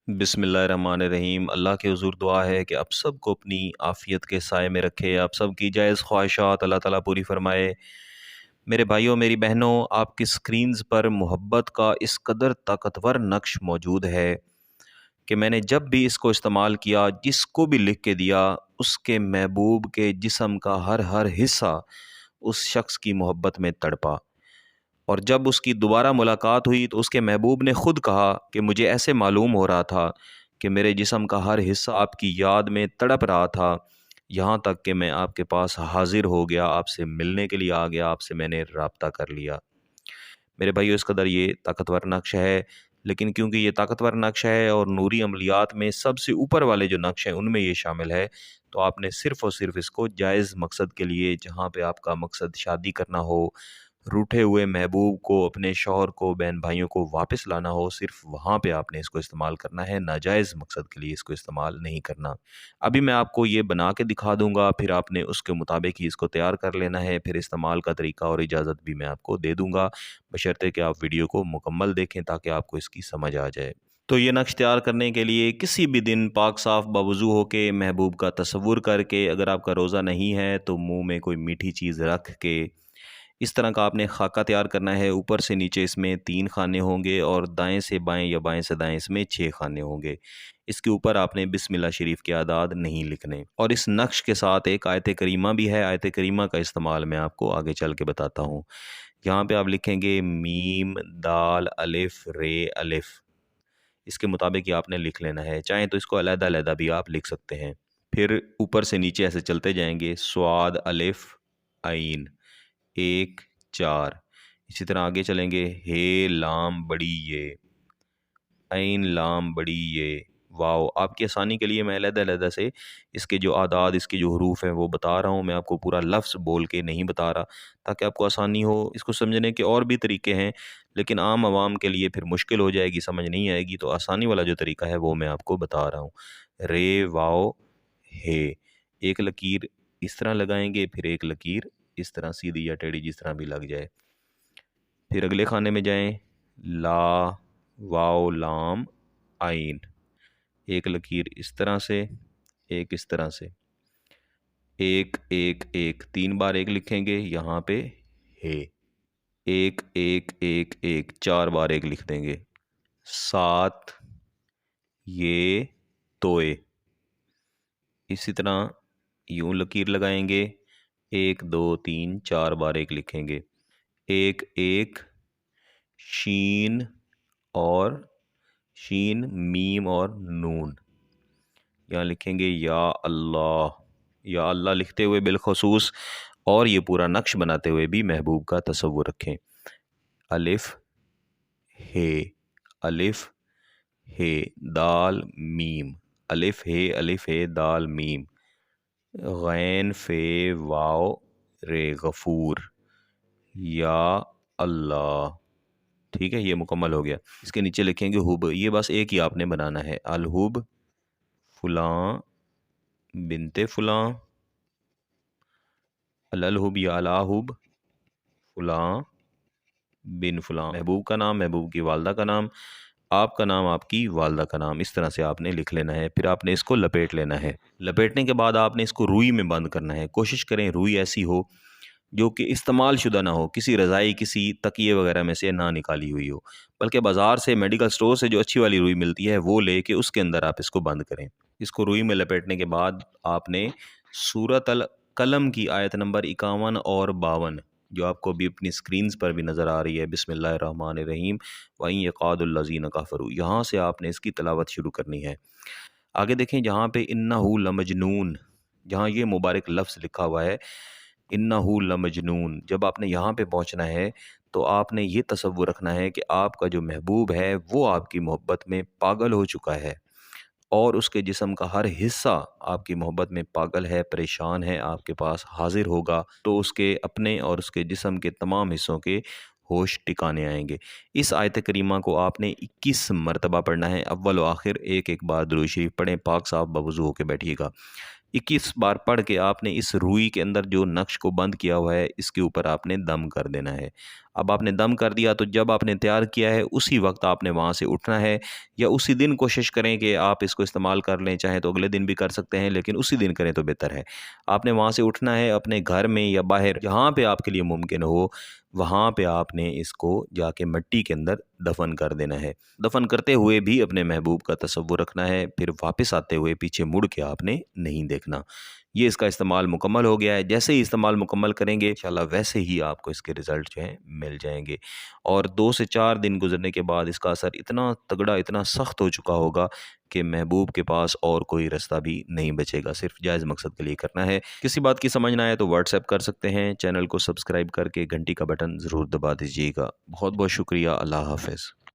बिस्मिल्लाहिर्रहमानिर्रहीम। अल्लाह के हुज़ूर दुआ है कि आप सबको अपनी आफ़ियत के साए में रखे, आप सब की जायज़ ख्वाहिशात अल्लाह ताला पूरी फ़रमाए। मेरे भाइयों मेरी बहनों, आपकी स्क्रीन्स पर मोहब्बत का इस कदर ताकतवर नक्श मौजूद है कि मैंने जब भी इसको इस्तेमाल किया, जिसको भी लिख के दिया, उसके महबूब के जिस्म का हर हर हिस्सा उस शख्स की मोहब्बत में तड़पा। और जब उसकी दोबारा मुलाकात हुई तो उसके महबूब ने खुद कहा कि मुझे ऐसे मालूम हो रहा था कि मेरे जिस्म का हर हिस्सा आपकी याद में तड़प रहा था, यहाँ तक कि मैं आपके पास हाजिर हो गया, आपसे मिलने के लिए आ गया, आपसे मैंने राब्ता कर लिया। मेरे भाइयों, इस कदर ये ताकतवर नक्श है, लेकिन क्योंकि ये ताकतवर नक्श है और नूरी अमलियात में सबसे ऊपर वाले जो नक्श हैं उनमें ये शामिल है, तो आपने सिर्फ़ और सिर्फ़ इसको जायज़ मकसद के लिए, जहाँ पे आपका मकसद शादी करना हो, रूठे हुए महबूब को, अपने शौहर को, बहन भाइयों को वापस लाना हो, सिर्फ़ वहाँ पे आपने इसको इस्तेमाल करना है, नाजायज़ मकसद के लिए इसको इस्तेमाल नहीं करना। अभी मैं आपको ये बना के दिखा दूँगा, फिर आपने उसके मुताबिक ही इसको तैयार कर लेना है, फिर इस्तेमाल का तरीका और इजाज़त भी मैं आपको दे दूँगा, बशर्ते कि आप वीडियो को मुकम्मल देखें ताकि आपको इसकी समझ आ जाए। तो ये नक्श तैयार करने के लिए किसी भी दिन पाक साफ़ बावज़ू होके महबूब का तसव्वुर करके, अगर आपका रोज़ा नहीं है तो मुँह में कोई मीठी चीज़ रख के, इस तरह का आपने खाका तैयार करना है। ऊपर से नीचे इसमें 3 खाने होंगे और दाएँ से बाएँ या बाएँ से दाएँ इसमें 6 खाने होंगे। इसके ऊपर आपने बिस्मिल्लाह शरीफ के आदाद नहीं लिखने। और इस नक्श के साथ एक आयत करीमा भी है, आयत करीमा का इस्तेमाल मैं आपको आगे चल के बताता हूँ। यहाँ पे आप लिखेंगे मीम, दाल, अलिफ, रे, अलिफ। इसके मुताबिक ही आपने लिख लेना है, चाहें तो इसको अलग-अलग भी आप लिख सकते हैं। फिर ऊपर से नीचे ऐसे चलते जाएंगे, स्वाद, अलिफ, आइन, 1, 4। इसी तरह आगे चलेंगे, हे लाम बड़ी ये, ऐन लाम बड़ी ये, वाओ। आपकी आसानी के लिए मैं अलग-अलग से इसके जो आदाद, इसके जो हरूफ हैं वो बता रहा हूँ, मैं आपको पूरा लफ्ज़ बोल के नहीं बता रहा, ताकि आपको आसानी हो। इसको समझने के और भी तरीके हैं, लेकिन आम आवाम के लिए फिर मुश्किल हो जाएगी, समझ नहीं आएगी, तो आसानी वाला जो तरीका है वो मैं आपको बता रहा हूँ। रे, वाओ, हे, एक लकीर इस तरह लगाएंगे, फिर एक लकीर इस तरह सीधी या टेढ़ी, जिस तरह भी लग जाए। फिर अगले खाने में जाएं, ला, वाओ, लाम, आइन, एक लकीर इस तरह से, एक इस तरह से, एक एक एक, 3 बार एक लिखेंगे, यहाँ पे हे, एक एक एक एक, 4 बार एक लिख देंगे। 7 ये तोए, इसी तरह यूं लकीर लगाएंगे, 1 2 3 4 बार एक लिखेंगे। एक एक, शीन और शीन, मीम और नून, यहाँ लिखेंगे या अल्लाह। या अल्लाह लिखते हुए बिलखसूस और ये पूरा नक्श बनाते हुए भी महबूब का तसव्वुर रखें। अलिफ, हे, अलिफ, हे, दाल, मीम, अलिफ हे, अलिफ हे, दाल, मीम, गैन, फे, वाओ, रे, गफूर, या अल्लाह। ठीक है, ये मुकम्मल हो गया। इसके नीचे लिखेंगे हुब, ये बस एक ही आपने बनाना है। अलहुब, फुलां, बिनते फुलां, अलहुब या अलाहुब, फुलां बिन फुलां। महबूब का नाम, महबूब की वालदा का नाम, आपका नाम, आपकी वालदा का नाम, इस तरह से आपने लिख लेना है। फिर आपने इसको लपेट लेना है। लपेटने के बाद आपने इसको रुई में बंद करना है। कोशिश करें रुई ऐसी हो जो कि इस्तेमाल शुदा ना हो, किसी रज़ाई, किसी तकिए वगैरह में से ना निकाली हुई हो, बल्कि बाज़ार से, मेडिकल स्टोर से जो अच्छी वाली रुई मिलती है वो लेके उसके अंदर आप इसको बंद करें। इसको रुई में लपेटने के बाद आपने सूरत अल कलम की आयत नंबर 51 और 52, जो आपको भी अपनी स्क्रीन्स पर भी नज़र आ रही है, बिस्मिल्लाहिर्रहमानिर्रहीम वहीं यक़ादुल्लज़ीन कफ़रू, यहाँ से आपने इसकी तिलावत शुरू करनी है। आगे देखें, जहाँ पे इन्नहु लमजनून, जहाँ ये मुबारक लफ्ज़ लिखा हुआ है इन्नहु लमजनून, जब आपने यहाँ पे पहुँचना है तो आपने ये तसव्वुर रखना है कि आपका जो महबूब है वो आपकी मोहब्बत में पागल हो चुका है और उसके जिस्म का हर हिस्सा आपकी मोहब्बत में पागल है, परेशान है, आपके पास हाजिर होगा तो उसके अपने और उसके जिस्म के तमाम हिस्सों के होश टिकाने आएंगे। इस आयत करीमा को आपने 21 मरतबा पढ़ना है, अव्वल व आखिर एक एक बार दुरूद शरीफ पढ़ें, पाक साहब बवज़ू होकर बैठिएगा। 21 बार पढ़ के आपने इस रुई के अंदर जो नक्श को बंद किया हुआ है इसके ऊपर आपने दम कर देना है। اب آپ نے دم کر دیا تو جب آپ نے تیار کیا ہے اسی وقت آپ نے وہاں سے اٹھنا ہے، یا اسی دن کوشش کریں کہ آپ اس کو استعمال کر لیں، چاہیں تو اگلے دن بھی کر سکتے ہیں لیکن اسی دن کریں تو بہتر ہے۔ آپ نے وہاں سے اٹھنا ہے، اپنے گھر میں یا باہر جہاں پہ آپ کے لیے ممکن ہو وہاں پہ آپ نے اس کو جا کے مٹی کے اندر دفن کر دینا ہے۔ دفن کرتے ہوئے بھی اپنے محبوب کا تصور رکھنا ہے، پھر واپس آتے ہوئے پیچھے مڑ کے آپ نے نہیں دیکھنا۔ یہ اس کا استعمال مکمل ہو گیا ہے، جیسے ہی استعمال مکمل کریں گے انشاءاللہ ویسے ہی آپ کو اس کے رزلٹ جو ہیں مل جائیں گے، اور 2 سے 4 دن گزرنے کے بعد اس کا اثر اتنا تگڑا اتنا سخت ہو چکا ہوگا کہ محبوب کے پاس اور کوئی رستہ بھی نہیں بچے گا، صرف جائز مقصد کے لیے کرنا ہے۔ کسی بات کی سمجھ نہ آئے تو واٹس ایپ کر سکتے ہیں، چینل کو سبسکرائب کر کے گھنٹی کا بٹن ضرور دبا دیجیے گا۔ بہت بہت شکریہ، اللہ حافظ۔